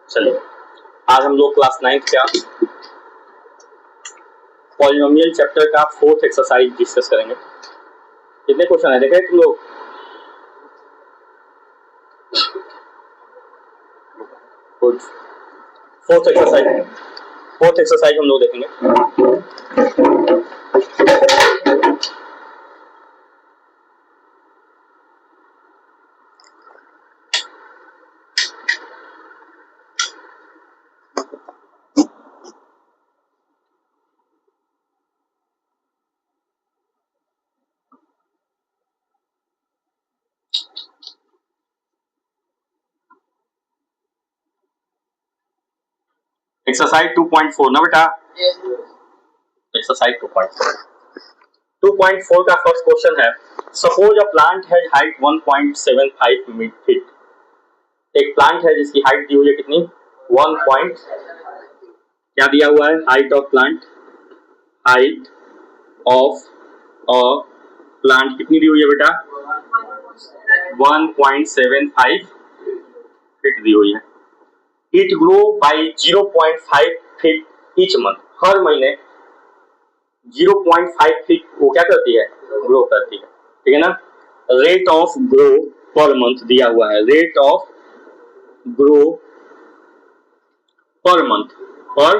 चलिए आज हम लोग क्लास 9th का पॉलिनोमियल चैप्टर का 4th एक्सरसाइज डिस्कस करेंगे। कितने क्वेश्चन है देखे तुम लोग? गुड। फोर्थ एक्सरसाइज हम लोग देखेंगे। एक्सरसाइज 2.4 ना बेटा? एक्सरसाइज 2.4 का फर्स्ट क्वेश्चन है, suppose a plant has height 1.75 feet. एक प्लांट है जिसकी हाइट दी हुई है कितनी? 1. क्या दिया हुआ है? हाइट ऑफ प्लांट कितनी दी हुई है बेटा? 1.75 फीट दी हुई है। It grow by 0.5 feet each month. हर महीने 0.5 फीट वो क्या करती है? ग्रो करती है। ठीक है ना? Rate of grow per month दिया हुआ है। Rate of grow per month, पर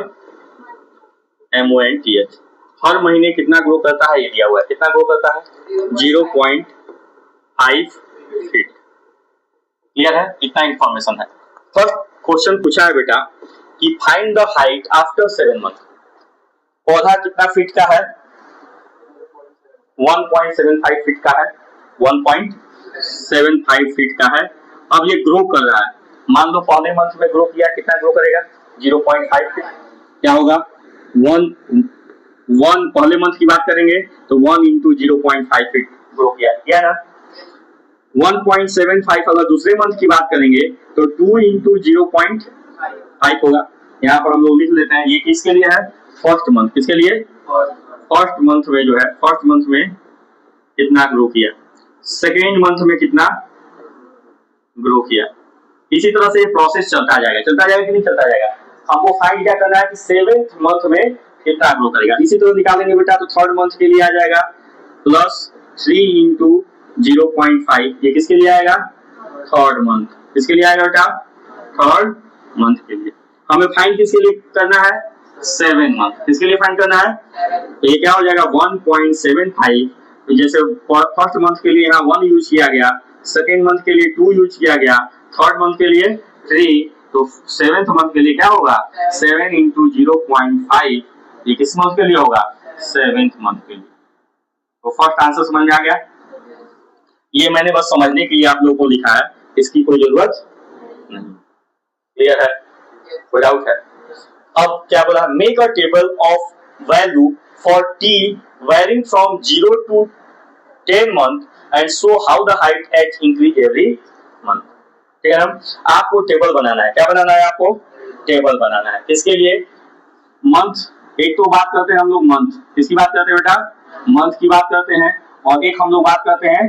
MONTH, हर महीने कितना ग्रो करता है ये दिया हुआ है। कितना ग्रो करता है? 0.5 फीट। क्लियर है? इतना इंफॉर्मेशन है। फर्स्ट क्वेश्चन पूछा है बेटा कि find the height after 7 month. पौधा कितना फीट का है? 1.75 फीट का है। 1.75 फीट का है। अब ये ग्रो कर रहा है। मान लो पहले मंथ में ग्रो किया, कितना ग्रो करेगा? 0.5 फीट। क्या होगा? 1 पहले मंथ की बात करेंगे तो 1 इंटू 0.5 फीट ग्रो किया ना। 1.75 अगर दूसरे मंथ की बात करेंगे तो 2 इंटू 0.5 होगा। यहाँ पर हम लोग लिख लेते हैं। ये किसके लिए है? First month. किसके लिए? फर्स्ट मंथ में जो है, फर्स्ट मंथ में कितना ग्रो किया, सेकेंड मंथ में कितना ग्रो किया। इसी तरह से ये प्रोसेस चलता जाएगा कि नहीं चलता जाएगा। हमको फाइंड क्या करना है कि 7th मंथ में कितना ग्रो करेगा। इसी तरह निकालेंगे बेटा तो थर्ड मंथ के लिए आ जाएगा +3 इंटू 0.5। ये किसके लिए आएगा? Third month. किसके लिए आएगा बेटा? थर्ड मंथ के लिए। हमें फाइंड किसके लिए करना है? 7 मंथ। किसके लिए फाइंड करना है? तो ये क्या हो जाएगा? 1.75। तो जैसे फर्स्ट मंथ के लिए यहाँ 1 यूज किया गया, सेकेंड मंथ के लिए 2 यूज किया गया, थर्ड मंथ के लिए 3, तो 7th मंथ के लिए क्या होगा? 7 इंटू 0.5। ये किस मंथ के लिए होगा? 7th मंथ के लिए। तो फर्स्ट आंसर समझ में आ गया। ये मैंने बस समझने के लिए आप लोगों को लिखा है, इसकी कोई जरूरत नहीं। क्लियर है? कोई डाउट है? अब क्या बोला? Make a table of value for t varying from 0 to 10 month and show how the height h increase every month। ठीक है ना? आपको टेबल बनाना है। क्या बनाना है आपको? टेबल बनाना है। किसके लिए? मंथ। एक तो बात करते हैं हम लोग मंथ। किसकी बात करते हैं बेटा? मंथ की बात करते हैं। और एक हम लोग बात करते हैं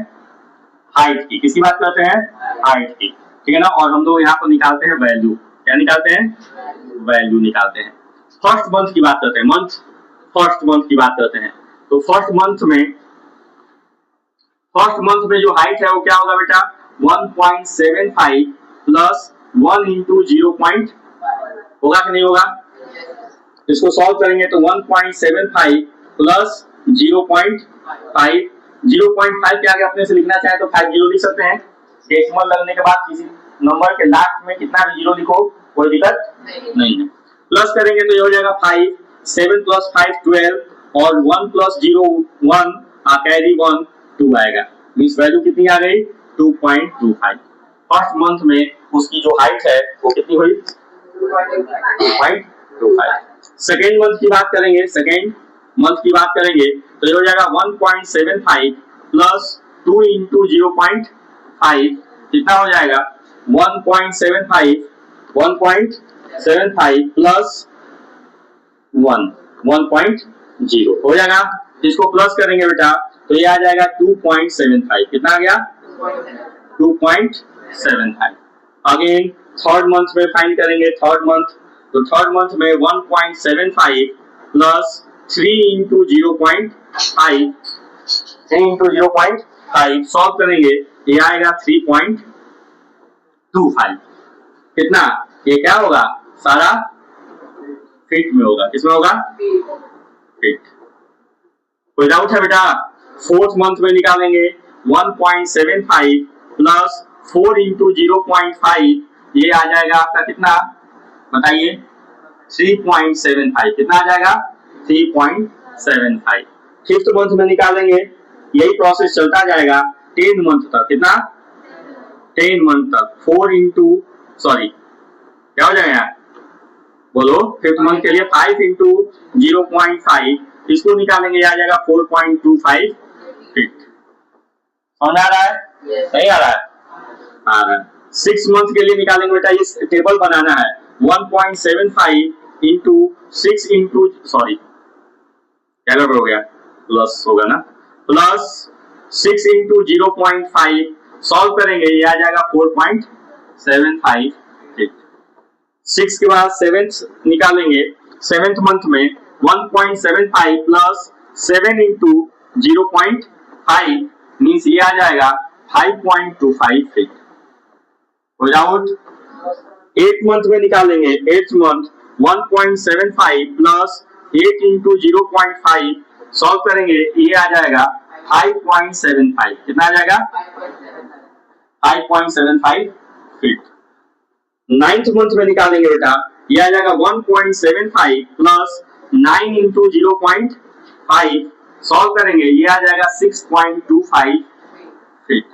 हाइट की। किसकी बात करते हैं? हाइट की। ठीक है ना? और हम लोग यहाँ पर निकालते हैं वैल्यू। क्या निकालते हैं? वैल्यू निकालते हैं। फर्स्ट मंथ की बात करते हैं। फर्स्ट मंथ की बात करते हैं तो फर्स्ट मंथ में जो हाइट है वो क्या होगा बेटा? 1.75 प्लस 1 इंटू 0. होगा कि नहीं होगा? इसको सॉल्व करेंगे तो 1.75 प्लस 0.5। 0.5 के आगे अपने से लिखना चाहे तो 5 जीरो लिख सकते हैं। डेसिमल लगने के बाद किसी नंबर के लास्ट में कितना भी जीरो लिखो कोई दिक्कत नहीं है। प्लस करेंगे तो ये हो जाएगा 5, 7 प्लस 5 12 और 1 प्लस 0 1 कैरी 1 2 आएगा। मींस वैल्यू कितनी आ गई? 2.25। फर्स्ट मंथ में उसकी जो हाइट है वो कितनी हुई? 2.25। सेकेंड मंथ की बात करेंगे, तो ये हो जाएगा 1.75 प्लस 2 इंटू 0.5 कितना हो जाएगा? 1.75 प्लस 1.0 हो जाएगा। इसको प्लस करेंगे बेटा तो ये आ जाएगा 2.75। कितना आ गया? 2.75। अगेन थर्ड मंथ में फाइंड करेंगे थर्ड मंथ, तो थर्ड मंथ में 1.75 प्लस 3 इंटू 0.5, 3 इंटू 0.5 सॉल्व करेंगे, ये आएगा 3.25। कितना? ये क्या होगा? सारा फीट में होगा। किसमें होगा? फीट। कोई डाउट है बेटा? फोर्थ मंथ में निकालेंगे 1.75 प्लस 4 इंटू 0.5, ये आ जाएगा आपका कितना? बताइए। 3.75। कितना आ जाएगा? 3.75। फिफ्थ मंथ में निकालेंगे, यही प्रोसेस चलता जाएगा 10 मंथ तक। कितना? 10 मंथ तक 4 इंटू सॉरी क्या हो जाएगा? बोलो। फिफ्थ मंथ के लिए 5 इंटू 0.5, इसको निकालेंगे, आ जाएगा 4.25 फीट। समझ आ रहा है? नहीं आ रहा है? आ रहा है। 6 मंथ के लिए निकालेंगे बेटा, ये टेबल बनाना है। 1.75 इंटू 6 इंटू सॉरी क्या गड़बड़ हो गया? प्लस होगा ना, प्लस 6 इंटू 0.5 सॉल्व करेंगे, ये आ जाएगा 4.75 फीट। 6 के बाद 7th निकालेंगे, 7th मंथ में 1.75 प्लस 7 इंटू 0.5 मीन्स ये आ जाएगा 5.25 फीट। विदाउट 8th मंथ में निकालेंगे, 8th month 1.75 plus 8 into 0.5 solve करेंगे, ये आ जाएगा 5.75। कितना आ जाएगा? 5.75 फीट। 9th मंथ में निकालेंगे बेटा, ये आ जाएगा 1.75 प्लस 9 इंटू 0.5 सॉल्व करेंगे, ये आ जाएगा 6.25 फीट।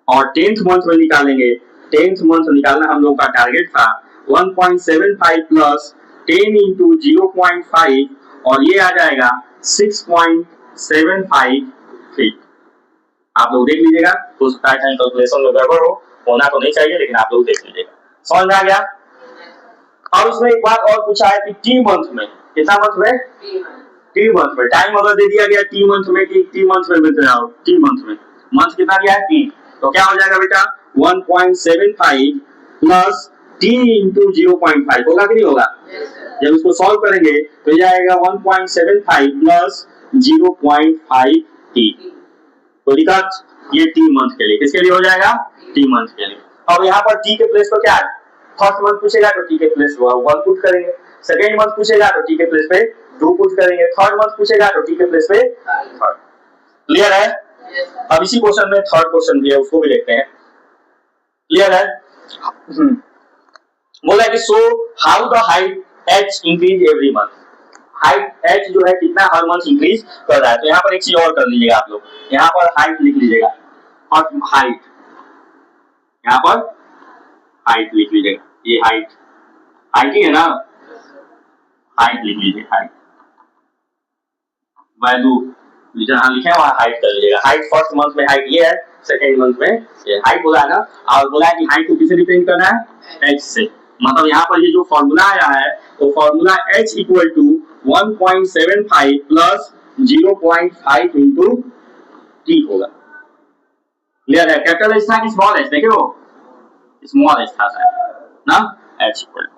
और 10th मंथ में निकालेंगे, 10th मंथ निकालना हम लोग का टारगेट था 1.75 प्लस 10 इंटू 0.5 और ये आ जाएगा 6.75 फीट। आप लोग देख लीजिएगा, हो सकता है कैलकुलेशन में गड़बड़ हो, होना तो नहीं चाहिए, लेकिन आप लोग देख लीजिएगा। समझ में आ गया? अब इसमें एक बात और पूछा है कि टी मंथ में, कितना मंथ में? टी मंथ में। टाइम अगर दे दिया गया टी मंथ में कि टी मंथ में बता रहा हूं, टी मंथ में मंथ कितना दिया है? टी। तो क्या हो जाएगा बेटा? 1.75 प्लस टी इंटू 0.5 होगा कि नहीं होगा? जब इसको सॉल्व करेंगे तो ये आएगा 1.75 प्लस 0.5 टी। तो दिक्कत ये टी मंथ के लिए, किसके लिए हो जाएगा? टी मंथ के लिए। अब यहाँ पर टी के प्लेस पर क्या है? फर्स्ट मंथ पूछेगा तो टी के प्लेस पर 1 पुट करेंगे, सेकेंड मंथ पूछेगा तो टी के प्लेस पे 2 पुट करेंगे, थर्ड मंथ पूछेगा तो टी के प्लेस पे 3। क्लियर है? अब इसी क्वेश्चन में थर्ड क्वेश्चन भी है, उसको भी देखते हैं। क्लियर है? बोला है कि so how the height H increase every month. Height H जो है कितना हर मंथ इंक्रीज कर रहा है। तो यहाँ पर एक चीज और कर लीजिएगा आप लोग, यहाँ पर हाइट लिख लीजिएगा और हाइट, यहाँ पर हाइट लिख लीजिएगा, ये हाइट हाइट ही है ना, हाइट लिख लीजिए, हाइट वैल्यू जहां लिखे हैं वहां हाइट कर लीजिएगा। हाइट फर्स्ट मंथ में हाइट ये है, सेकेंड मंथ में ये हाइट बोला है ना, और बोला है कि हाइट को किसे डिपेंड करना है? एच से। मतलब यहाँ पर ये जो फॉर्मूला आया है तो formula h equal to 1.75 plus 0.5 into T होगा। क्लियर है? कैपिटल एच था कि स्मॉल एच? देखिए वो स्मॉल एच था ना, h इक्वल टू।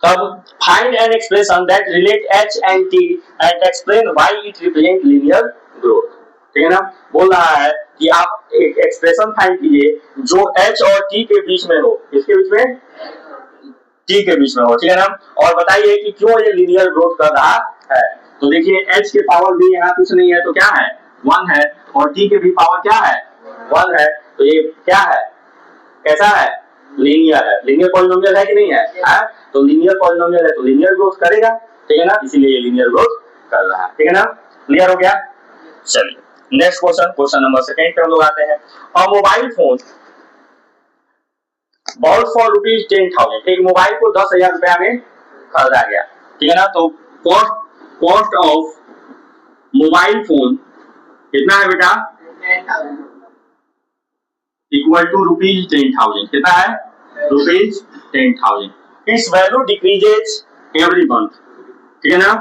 अब find an expression that relate h and t and explain why it represent linear growth। ठीक है ना? बोल रहा है कि आप एक एक्सप्रेशन फाइंड कीजिए जो h और t के बीच में हो, इसके बीच में t के बीच में हो, ठीक है ना, और बताइए कि क्यों ये लीनियर ग्रोथ कर रहा है। तो देखिए h के पावर भी यहाँ कुछ नहीं है तो क्या है? 1 है, और t के भी पावर क्या है? 1 है, तो ये क्या है? कैसा है? लीनियर है। लीनियर पॉलिनोमियल है कि नहीं है? है? तो लीनियर पॉलिनोमियल है तो लीनियर ग्रोथ करेगा, ठीक है ना, इसीलिए ये लीनियर ग्रोथ कर रहा है। ठीक है ना? क्लियर हो गया? चलिए नेक्स्ट क्वेश्चन, क्वेश्चन नंबर 2 पे हम लोग आते हैं। A mobile phone bought for ₹10,000। एक मोबाइल को 10,000 रुपया में खरीदा गया, ठीक है ना, तो कॉस्ट ऑफ मोबाइल फोन कितना है बेटा? Equal to ₹10,000। कितना है? ₹10,000। Its value decreases every month, ठीक है ना।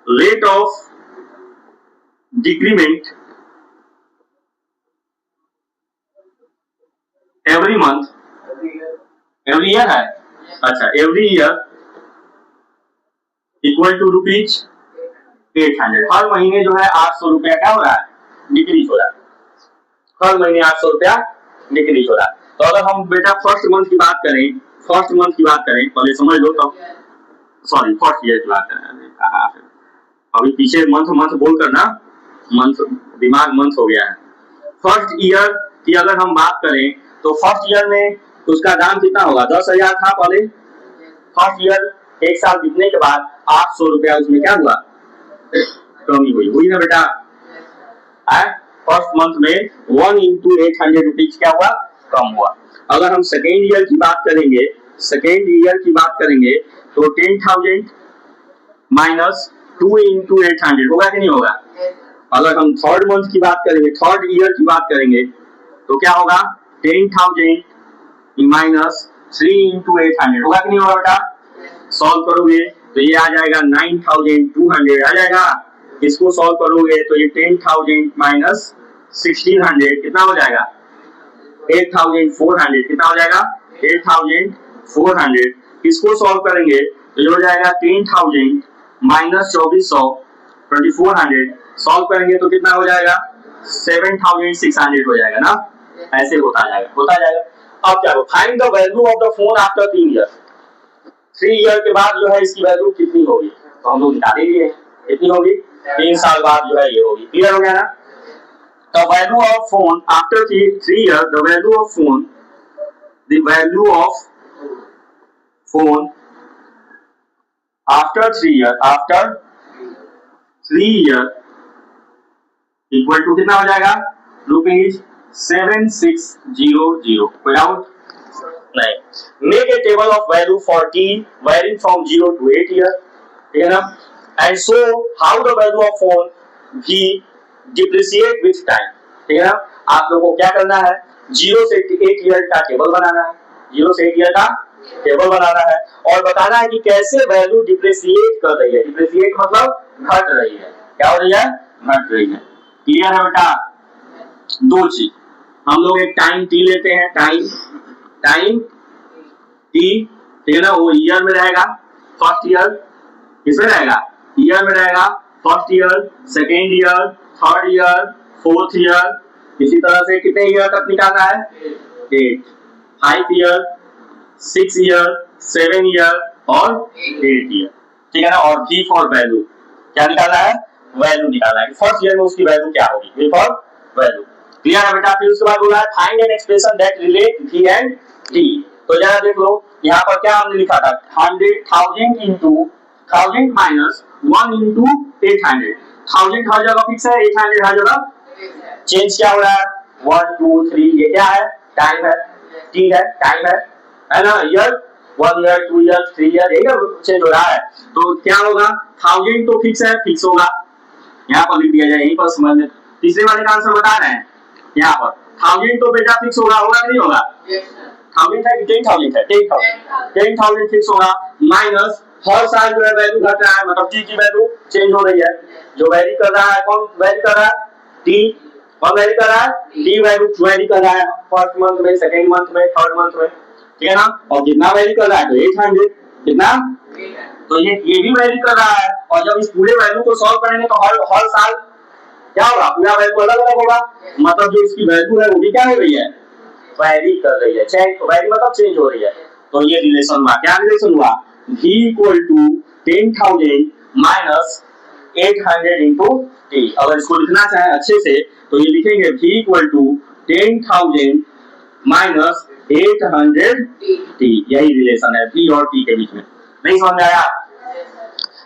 Rate of decrement month, every year है, अच्छा every year equal to rupees 800। हर महीने जो है 800 रुपया क्या हो रहा है, डिक्रीज हो रहा है, हर महीने 800 रुपया डिक्रीज हो रहा है। तो अगर हम बेटा फर्स्ट मंथ की बात करें, फर्स्ट मंथ की बात करें, पहले समझ लो तब, सॉरी फर्स्ट ईयर की बात करें, अभी पीछे मंथ मंथ बोल कर ना मंथ दिमाग मंथ हो गया है। फर्स्ट ईयर की अगर हम बात करें तो फर्स्ट ईयर में उसका दाम कितना होगा, 10,000 था पहले। फर्स्ट ईयर एक साल बीतने के बाद 800 रुपया उसमें क्या हुआ, कमी हुई ना बेटा। फर्स्ट मंथ में 1 into 800 रुपीज क्या हुआ, कम हुआ। अगर हम सेकेंड ईयर की बात करेंगे, सेकेंड ईयर की बात करेंगे तो 10,000 माइनस 2 into 800 होगा कि नहीं होगा। अगर हम थर्ड मंथ की बात करेंगे, थर्ड ईयर की बात करेंगे तो क्या होगा, 10,000 माइनस 3 into 800 होगा कि नहीं होगा बेटा। सॉल्व करोगे तो ये आ जाएगा 9,200 आ जाएगा। इसको सॉल्व करोगे तो ये 10,000 माइनस 1,600 कितना हो जाएगा, 8,400 कितना हो जाएगा, 8,400। इसको सॉल्व करेंगे तो ये हो जाएगा 10,000 माइनस 2,400 2400। सॉल्व करेंगे तो कितना हो जाएगा, 7,600 हो जाएगा ना, ऐसे होता जाएगा। अब क्या, find the value of the phone after 3 year. 3 year के बाद जो है इसकी वैल्यू कितनी होगी, तो हम लोग निकाल लिए कितनी होगी, 3 साल बाद जो है ये होगी। क्लियर हो गया ना। The value of phone after 3 year, the value of phone, the value of phone after 3 year, after 3 year equal to कितना हो जाएगा, रुपीज 7,600। कोई डाउट नहीं। Make a table of value for T varying from 0 to 8 year, ठीक है ना, and show how the value of phone भी depreciate with time, ठीक है ना। आप लोगों को क्या करना है, 0 से 8 ईयर का टेबल बनाना है, 0 से 8 ईयर का टेबल बनाना है और बताना है कि कैसे वैल्यू डिप्रिशिएट कर रही है। डिप्रिशिएट मतलब घट रही है, क्या हो रही है, घट रही है। क्लियर है बेटा। दो चीज, हम लोग एक टाइम टी लेते हैं, टाइम टी, ठीक है ना, वो ईयर में रहेगा। फर्स्ट ईयर किसमें रहेगा, ईयर में रहेगा। First year, second year, third year, fourth year, इसी तरह से कितने ईयर तक निकालना है, 8, 5 ईयर, 6 ईयर, 7 ईयर और 8 ईयर, ठीक है ना। और V फॉर वैल्यू, क्या निकालना है, वैल्यू निकालना है। फर्स्ट ईयर में उसकी वैल्यू क्या होगी, V फॉर वैल्यू। क्लियर है बेटा। फिर उसके बाद बोला है find an expression that relate V and T। तो जरा देख लो, यहाँ पर क्या हमने लिखा था, 100,000 into 1000 माइनस 1 into 800। 1000 हर जगह फिक्स है, 800 हर जगह चेंज क्या हो रहा है, 1 2 3, ये क्या है, टाइम है, T है, टाइम है ना। ईयर 1 ईयर 2 ईयर 3 ईयर यही चेंज हो रहा है। तो क्या होगा, 1000 तो फिक्स है, फिक्स होगा, यहाँ पर लिख दिया जाए, यहीं पर समझ में। तीसरे वाले का आंसर बता रहे हैं, यहाँ पर 1000 तो बेटा फिक्स होगा कि नहीं होगा, 1000 है कि 10,000 है, 10,000 फिक्स होगा, माइनस हर साल जो है वैल्यू घट रहा है, मतलब टी की वैल्यू चेंज हो रही है। जो वैरी कर रहा है, कौन वैरी कर रहा है, टी। कौन वैरी कर रहा है, टी वैल्यू वैरी कर रहा है, फर्स्ट मंथ में, सेकेंड मंथ में, थर्ड मंथ में, ठीक है ना। और कितना वैरी कर रहा है, तो 800 कितना, तो ये भी वैरी कर रहा है। और जब इस पूरे वैल्यू को सॉल्व करेंगे तो हर साल क्या होगा, पूरा वैल्यू अलग अलग होगा, मतलब जो इसकी वैल्यू है वो भी क्या हो रही है, वैरी कर रही है, चेंज, वैरी मतलब चेंज हो रही है। तो ये रिलेशन हुआ, क्या रिलेशन हुआ, V equal to 10,000 minus 800 into T. अगर इसको लिखना चाहे अच्छे से तो ये लिखेंगे V equal to 10,000 minus 800 T. यही रिलेशन है V और T के बीच में। नहीं समझ में आया,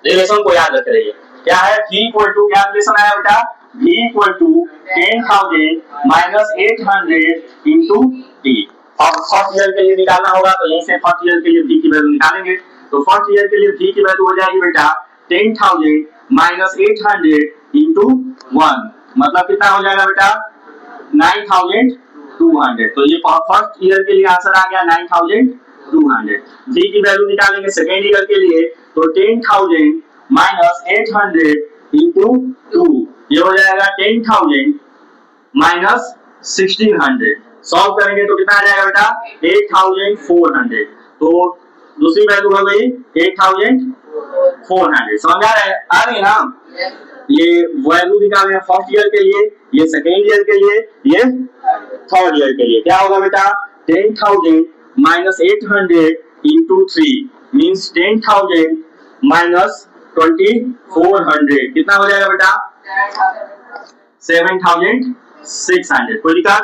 रिलेशन को याद रख रहिए। क्या है, V इक्वल टू, क्या रिलेशन आया बेटा, V equal to 10,000 minus 800 into T. अब फर्स्ट ईयर के लिए निकालना होगा तो यहीं से फर्स्ट ईयर के लिए V की वैल्यू निकालेंगे। तो फर्स्ट ईयर के लिए V की वैल्यू हो जाएगी बेटा 10,000 माइनस 800 इंटू 1, मतलब कितना हो जाएगा बेटा 9,200। तो ये फर्स्ट ईयर के लिए आंसर आ गया 9,200। V की वैल्यू निकालेंगे सेकेंड ईयर के लिए तो 10,000 माइनस 800 इंटू 2, ये हो जाएगा 10,000 माइनस 1,600। सॉल्व करेंगे तो कितना आ जाएगा बेटा 8400। तो दूसरी वैल्यू है भाई 8400। समझ आ रही है ना? ये वैल्यू निकाले हैं फर्स्ट ईयर के लिए, ये सेकेंड ईयर के लिए, ये थर्ड ईयर के लिए। क्या होगा बेटा 10,000 माइनस 800 इंटू 3 मीन्स 10,000 माइनस 2400 कितना हो जाएगा बेटा 7,600। कोई दिक्कत?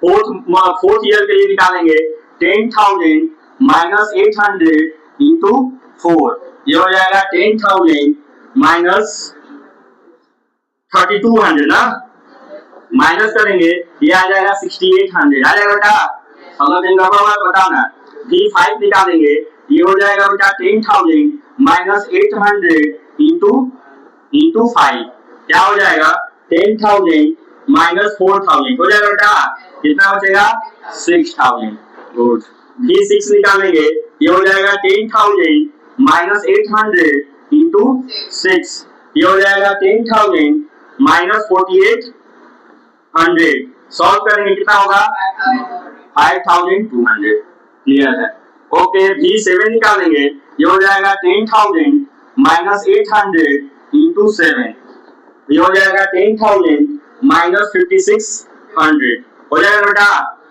फोर्थ ईयर के लिए निकालेंगे 10,000 माइनस 800 इंटू 4 ये हो जाएगा 10,000 माइनस 3200 ना, माइनस करेंगे ये आ जाएगा 6800 आ जाएगा बेटा। अगर दिन का बताना V5 निकालेंगे ये हो जाएगा बेटा 10,000 माइनस 800 इंटू 5 क्या हो जाएगा 10,000 माइनस 4,000 हो जाएगा बेटा। कितना बचेगा 6,000। गुड। V6 निकालेंगे ये हो जाएगा 10,000 माइनस 800 इंटू 6 ये हो जाएगा 10,000 माइनस 4,800। सॉल्व करेंगे कितना होगा 5,200। क्लियर है? ओके। V7 निकालेंगे ये हो जाएगा 10,000 माइनस 800 इंटू 7 ये हो जाएगा 10,000 माइनस 5,600 हो जाएगा बेटा।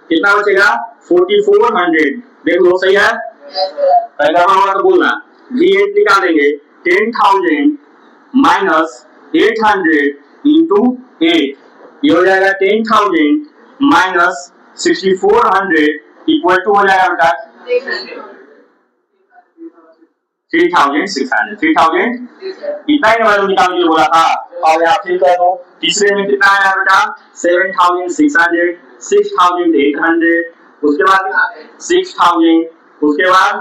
कितना बचेगा 4,400। देख लो सही है? पहला होगा तो बोलना। V8 निकालेंगे 10,000 माइनस 800 इंटू 8 ये हो जाएगा 10,000 माइनस 6,400 इक्वल टू हो जाएगा बेटा 3,600। 3,000 इतना ही वैल्यू निकालने के लिए बोला था। और यहाँ फिर कर दो। तीसरे में कितना आया बेटा 7,600 6,800 उसके बाद 6,000 उसके बाद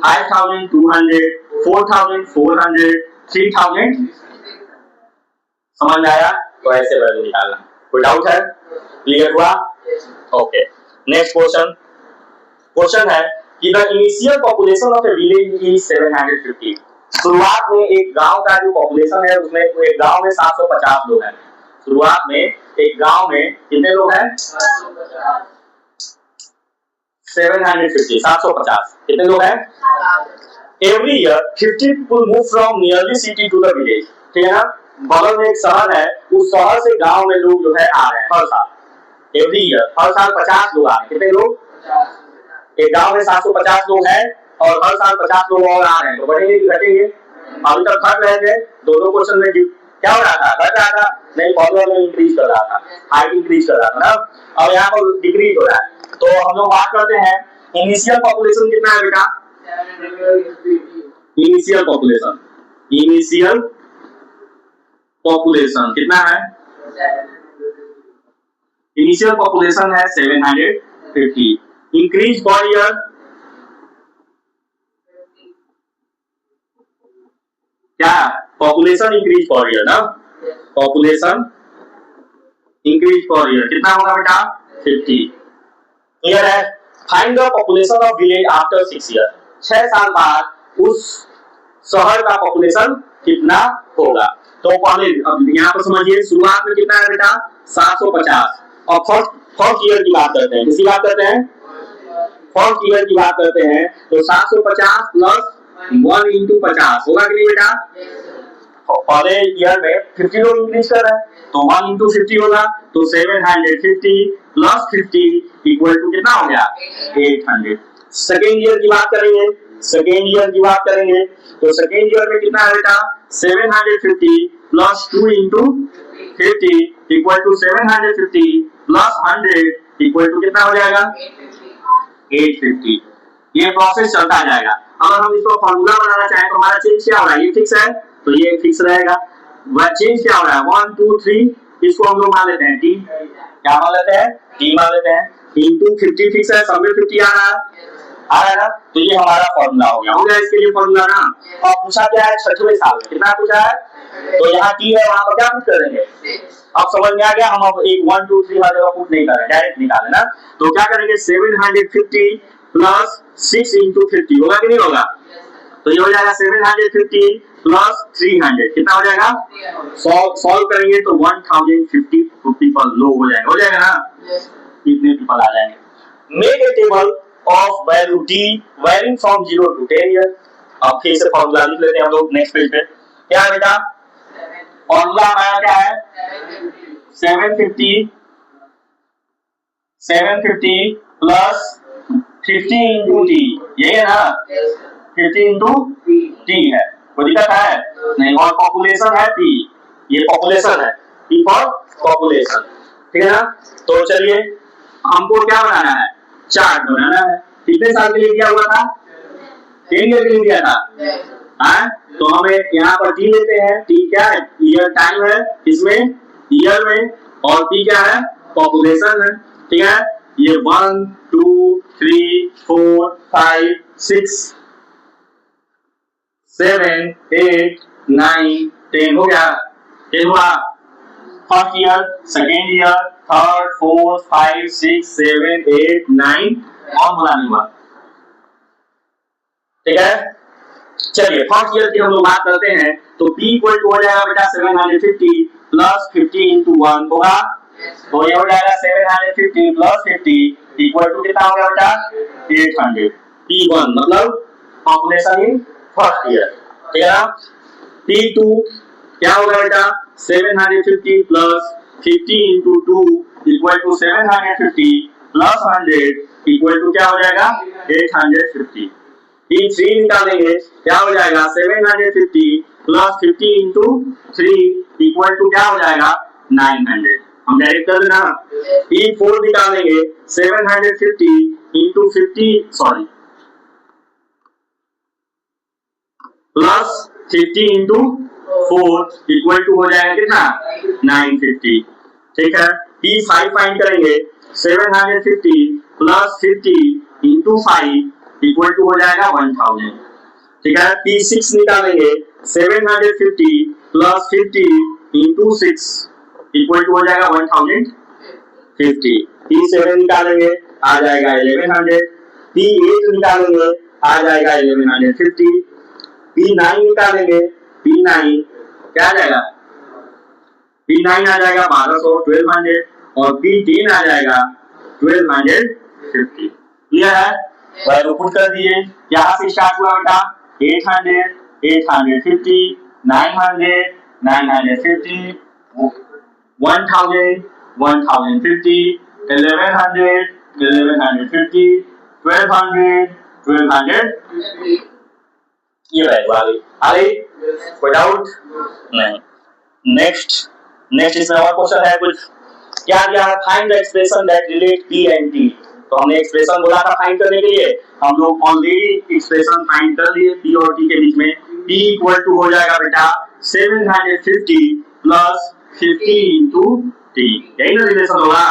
5,200 4,400 3,000। समझ में आया? तो ऐसे वैल्यू निकालना। कोई डाउट है? क्लियर हुआ? ओके। नेक्स्ट क्वेश्चन है कि the initial population of A village is 750। शुरुआत में एक गांव का जो पॉपुलेशन है उसमें एक गांव में 750 लोग हैं। शुरुआत में एक गांव में कितने लोग हैं 750 750 कितने लोग हैं। Every year 50 people move from nearly city to the village. ठीक है ना? बगल में एक शहर है उस शहर से गांव में लोग जो है आ रहे हैं हर साल। एवरी ईयर हर साल 50 लोग आ रहे हैं। कितने लोग? एक गांव में 750 लोग हैं और हर साल 50 लोग और आ रहे हैं। तो बढ़ेंगे कि घटेंगे? अभी तक घट रहे थे। दोनों क्वेश्चन में क्या हो रहा था घट रहा था नहीं फॉर्मूला में इंक्रीज कर रहा था हाइट इंक्रीज कर रहा था ना। और यहाँ पर डिक्रीज हो रहा है। तो हम लोग बात करते हैं इनिशियल पॉपुलेशन कितना है बेटा। इनिशियल पॉपुलेशन कितना है? इनिशियल पॉपुलेशन है 750। इंक्रीज पर ईयर क्या पॉपुलेशन इंक्रीज पर ईयर ना। पॉपुलेशन इंक्रीज पर ईयर कितना होगा बेटा 50। क्लियर है? Find the population of village after 6 year. 6 साल बाद उस शहर का पॉपुलेशन कितना होगा। तो पहले अब यहाँ पर समझिए शुरुआत में कितना है बेटा 750 और फर्स्ट ईयर की बात करते हैं। किसकी बात करते हैं? फर्स्ट ईयर की बात करते हैं। तो 750 प्लस 1 इंटू 50 होगा कि नहीं बेटा। पहले ईयर में 50 लोग इंक्रीज कर रहे हैं तो 1 इंटू 50 होगा। तो 750 प्लस 50 इक्वल टू कितना हो गया 800। सेकेंड ईयर की बात करेंगे तो सेकेंड ईयर में कितना है बेटा 750 plus 2 into 50 equal to 750 plus 100 equal to कितना हो जाएगा 850। ये प्रोसेस चलता जाएगा। अगर हम इसको फॉर्मूला बनाना चाहें तो हमारा चेंज क्या हो रहा है? ये फिक्स है तो ये फिक्स रहेगा। वह चेंज क्या हो रहा है 1 2 3 इसको हम लोग मान लेते हैं t। क्या मान लेते हैं? t मान लेते हैं। इंटू 50 फिक्स है सब में 50 आ रहा है ना। तो ये हमारा फॉर्मूला हो गया इसके लिए फॉर्मूला ना। और पूछा क्या है 6वें साल में कितना पूछा है। तो यहाँ t है वहां पर क्या पुट करेंगे। अब समझ में आ गया। हम अब एक 1 2 3 हर जगह पुट नहीं करें डायरेक्ट निकालें ना। तो क्या करेंगे 750 प्लस 6 इंटू 50 होगा कि नहीं होगा। तो ये हो जाएगा 750 प्लस 300 कितना हो जाएगा। सॉल्व करेंगे तो 1050 पर लो हो जाएगा ना। इतने पीपल आ जाएंगे। Make a table of value D varying from 0 to 10 year. अब फिर से फॉर्मूला लिख लेते हैं हम लोग नेक्स्ट पेज पे। क्या है बेटा? फॉर्मूला हमारा क्या है? 750 प्लस 50 इंटू टी, यही है ना? 50 इंटू टी है, कोई दिक्कत है नहीं। और पॉपुलेशन है पी, ये पॉपुलेशन है, पी फॉर पॉपुलेशन, ठीक है ना? तो चलिए हमको क्या बनाना है? चार्ट बनाना है। कितने साल के लिए दिया हुआ था? 10 ईयर के लिए दिया था। हाँ, तो हमें यहाँ पर टी लेते हैं। टी क्या है? ईयर टाइम है इसमें, ईयर में, और पी क्या है? पॉपुलेशन है, ठीक है? ये 1 2 3 4 5 6 7 8 9 10 हो गया। 10 हुआ। First year, second year, third, fourth, 5 6 7 8 9 और बोला नहीं हुआ, ठीक है? चलिए फर्स्ट ईयर की हम लोग बात करते हैं। तो P इक्वल टू हो जाएगा बेटा 750 प्लस 50 इंटू 1 होगा, तो ये हो जाएगा 750 प्लस 50 इक्वल टू कितना हो गया बेटा? 800। P1 मतलब पॉपुलेशन इन फर्स्ट ईयर, ठीक है ना? P2 क्या होगा बेटा? 750 plus 50 into 2 equal to 750 plus 100 equal to क्या हो जाएगा? 850। P3 निकालेंगे, क्या हो जाएगा? 750 प्लस 50 इंटू 3 इक्वल टू क्या हो जाएगा? 900। हम डायरेक्ट कर देना। P4 निकालेंगे, 750 into 50 plus 50 into 4 equal to हो जाएगा कितना? 950, ठीक है? P5 फाइंड करेंगे, 750 प्लस 50 इंटू 5 इक्वल टू हो जाएगा 1000, ठीक है? P6 निकालेंगे, 750 प्लस 50 इंटू 6 इक्वल टू हो जाएगा 1050। P7 निकालेंगे, आ जाएगा 1100। P8 निकालेंगे, आ जाएगा 1150। P9 निकालेंगे, P9 क्या आ जाएगा? P9 आ जाएगा 1200 1200 और P10 आ जाएगा 1250। क्लियर है? वैल्यू पुट कर दिए। यहाँ से स्टार्ट हुआ बेटा 800 850 900 950 1000 1050 1100 1150 1200 1250। ये वैल्यू आ गई। कोई डाउट नहीं? नेक्स्ट इसमें और क्वेश्चन है कुछ? क्या दिया है? Find the expression that relate P and T। तो हमने एक्सप्रेशन बोला था फाइंड करने के लिए, हम लोग ऑलरेडी एक्सप्रेशन फाइंड कर लिए P और T के बीच में। P इक्वल टू हो जाएगा बेटा 750 प्लस 50 इंटू T, यही ना रिलेशन होगा?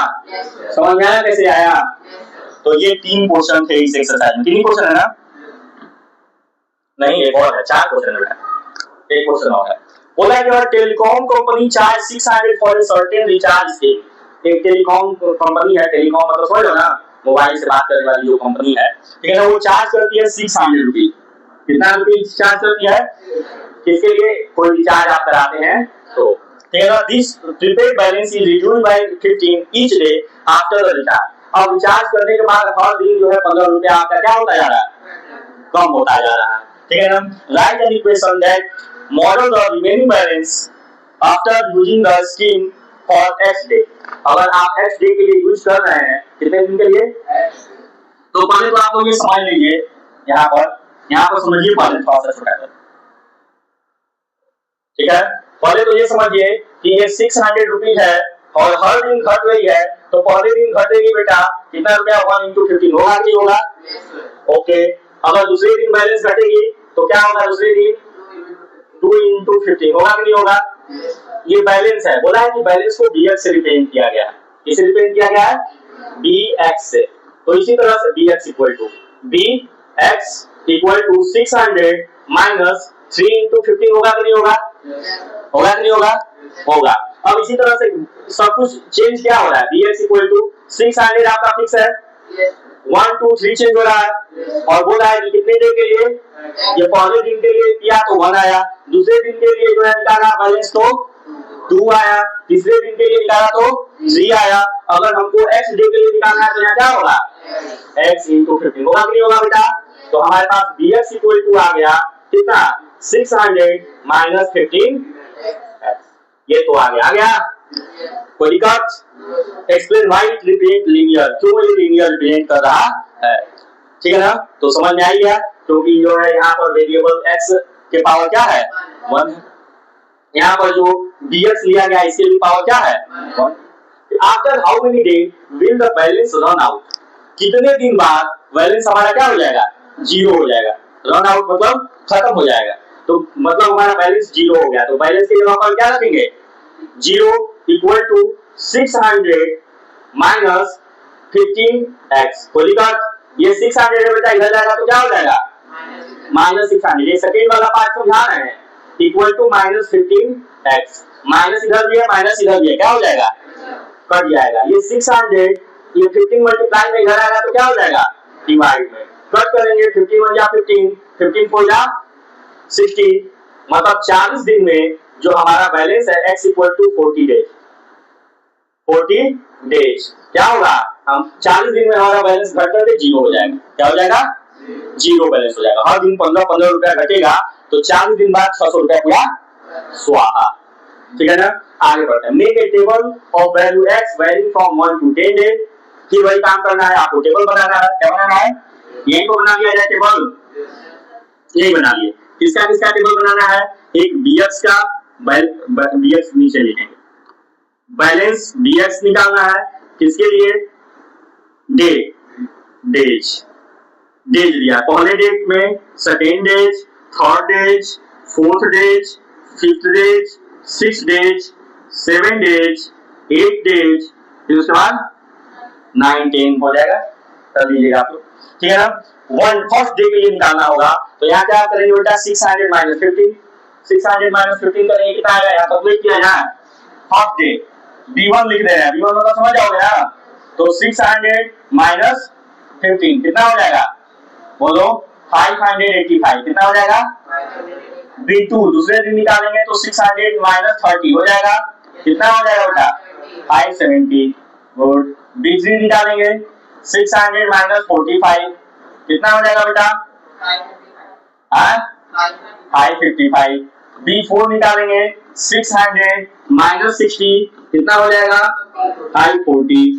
समझ में आया कैसे आया? तो ये 3 क्वेश्चन थे इस एक्सरसाइज में। 3 क्वेश्चन है ना? नहीं, एक और है, 4 क्वेश्चन है बेटा, एक क्वेश्चन और है। बोला है कि telecom company charge 600 for a certain recharge fee. एक टेलीकॉम कंपनी है, टेलीकॉम मतलब समझ लो ना, मोबाइल से बात करने वाली जो कंपनी है, ठीक है ना? वो चार्ज करती है 600 रुपए। कितना रुपए चार्ज करती है? किसके लिए? कोई रिचार्ज आप कराते हैं तो, ठीक है ना? This prepaid balance is reduced by 15 each day after the recharge. अब रिचार्ज करने के बाद हर दिन जो है 15 रुपया आपका क्या होता जा रहा है? कम होता जा रहा है, ठीक है ना? Right an equation that model the remaining balance after using the scheme for x day. अगर आप x डे के लिए यूज कर रहे हैं, कितने दिन के लिए? तो पहले तो आप लोग ये समझ लीजिए, यहाँ पर समझिए पहले थोड़ा सा छोटा कर, ठीक है? पहले तो ये समझिए कि ये 600 रुपीज है और हर दिन घट रही है, तो पहले दिन घटेगी बेटा कितना रुपया? 1 into 15 होगा कि होगा? ओके। अगर दूसरे दिन बैलेंस घटेगी तो क्या होगा? दूसरे दिन 2 into 15 होगा कि नहीं होगा? ये बैलेंस है, बोला है कि बैलेंस को bx से रिप्रेजेंट किया गया है। किससे रिप्रेजेंट किया गया है? bx से। तो इसी तरह से bx equal to 600 minus 3 into 15 होगा कि नहीं होगा? होगा कि नहीं होगा? होगा। अब इसी तरह से सब कुछ चेंज क्या हो रहा है? bx इक्वल टू 600 आपका फिक्स है, 1 2 3 चेंज हो रहा है और बोला है कि कितने डे के लिए? ये पहले दिन के लिए किया तो 1 आया, दूसरे दिन के लिए जो है निकाला बैलेंस तो 2 आया, तीसरे दिन के लिए निकाला तो 3 आया। अगर हमको x डे के लिए निकालना है तो यहाँ क्या होगा, x into 15 होगा कि नहीं होगा बेटा। तो हमारे पास bx इक्वल टू आ गया कितना, 600 माइनस 15, ये तो आ गया। कोई दिक्कत? Explain why it represent linear, क्यों ये लीनियर रिप्रेजेंट कर रहा है, ठीक है ना। तो समझ में आ गया, क्योंकि जो है यहाँ पर वेरिएबल x के पावर क्या है 1 है, यहाँ पर जो dx लिया गया इसके भी पावर क्या है 1। After how many day will the balance run out, कितने दिन बाद बैलेंस हमारा क्या हो जाएगा, 0 हो जाएगा। रन आउट मतलब खत्म हो जाएगा, तो मतलब हमारा बैलेंस 0 हो गया। तो बैलेंस के जगह पर क्या रखेंगे, 0 इक्वल टू 600 माइनस 15x। कोई दिक्कत? ये 600 है बेटा, इधर जाएगा तो क्या हो जाएगा माइनस 600। ये सेकेंड वाला पार्ट समझा रहे हैं, equal to minus 15x, minus इधर भी है माइनस इधर भी है, क्या हो जाएगा कट जाएगा। ये 600 ये 15 मल्टीप्लाई में इधर आएगा तो क्या हो जाएगा डिवाइड में, कट करेंगे 15 1 जा 15, 15 4 जा 60, मतलब 40 दिन में जो हमारा बैलेंस है x equal to 40 days, 40 days क्या होगा, हम 40 दिन में हमारा बैलेंस घट करके 0 हो जाएगा। क्या हो जाएगा, 0 बैलेंस हो जाएगा। हर दिन 15-15 रुपया घटेगा तो 40 दिन बाद 600 रुपया पूरा स्वाहा, ठीक है ना। आगे बढ़ते हैं, make a table of value x varying from 1 to 10 days. फिर वही काम करना है, आपको टेबल बनाना है। क्या बनाना है, यही को बना लिया जाए टेबल, यही बना लिए। किसका किसका टेबल बनाना है, एक bx का, bx नीचे लिखेंगे, बैलेंस bx निकालना है, किसके लिए, डे, डेज, डेज दिया पहले डेट में, second days, third days, fourth days, fifth days, six days, 7 days, 8 days, फिर उसके बाद 9 10 हो जाएगा, कर लीजिएगा आप लोग, ठीक है ना। वन फर्स्ट डे के लिए निकालना होगा, तो यहाँ क्या करेंगे बेटा, 600 माइनस 15, 600 माइनस 15 करेंगे कितना आएगा, यहाँ कैलकुलेट किया जाए, फर्स्ट डे b1 लिख रहे हैं, b1 मतलब समझ आओगे ना। तो 600 माइनस 15 कितना हो जाएगा, बोलो 585, कितना हो जाएगा, b2 दूसरे दिन निकालेंगे तो 600 माइनस 30 हो जाएगा, कितना हो जाएगा बेटा 570, गुड। b3 निकालेंगे 600 माइनस 45 कितना हो जाएगा बेटा 555। b4 निकालेंगे 600 माइनस 60 कितना हो जाएगा 540।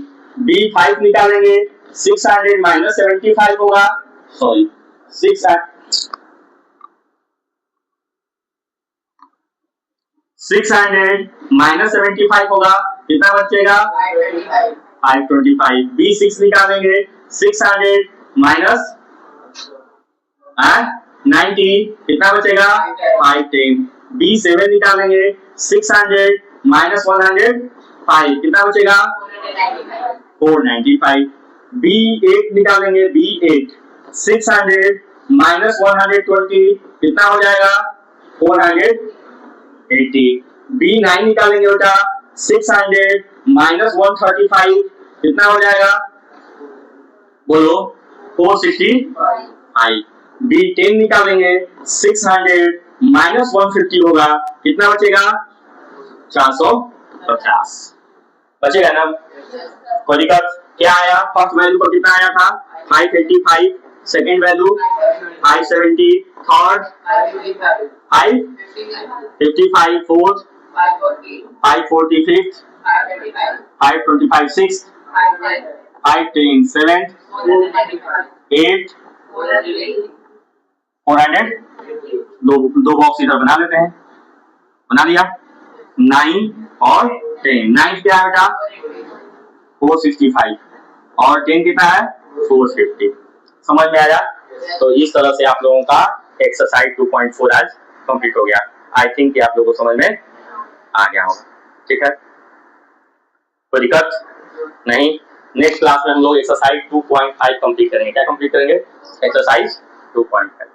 b5 निकालेंगे 600 माइनस 75 होगा, सॉरी 600 माइनस 75 होगा, कितना बचेगा 525। b6 निकालेंगे 600 माइनस 90 कितना बचेगा 510। b7 निकालेंगे 600 माइनस 105 कितना बचेगा 495। b8 निकालेंगे b8 600 माइनस 120 कितना हो जाएगा 480। b9 निकालेंगे बेटा 600 माइनस 135 कितना हो जाएगा, बोलो 465। b10 निकालेंगे 600 माइनस 150 होगा, कितना बचेगा 450 बचेगा ना। कोई दिक्कत? क्या आया, फर्स्ट वैल्यू पर कितना आया था 585, second value 570, third 555, fourth 540, fifth 525, sixth 510, seventh 8 400, दो बॉक्स इधर बना लेते हैं, बना दिया 9 और 10। 9 क्या है बेटा 465 और 10 कितना है 450। समझ में आया? तो इस तरह से आप लोगों का एक्सरसाइज 2.4 आज कंप्लीट हो गया। आई थिंक आप लोगों को समझ में आ गया होगा, ठीक है, कोई दिक्कत नहीं। नेक्स्ट क्लास में हम लोग एक्सरसाइज 2.5 कंप्लीट करेंगे। क्या कंप्लीट करेंगे, एक्सरसाइज 2.5।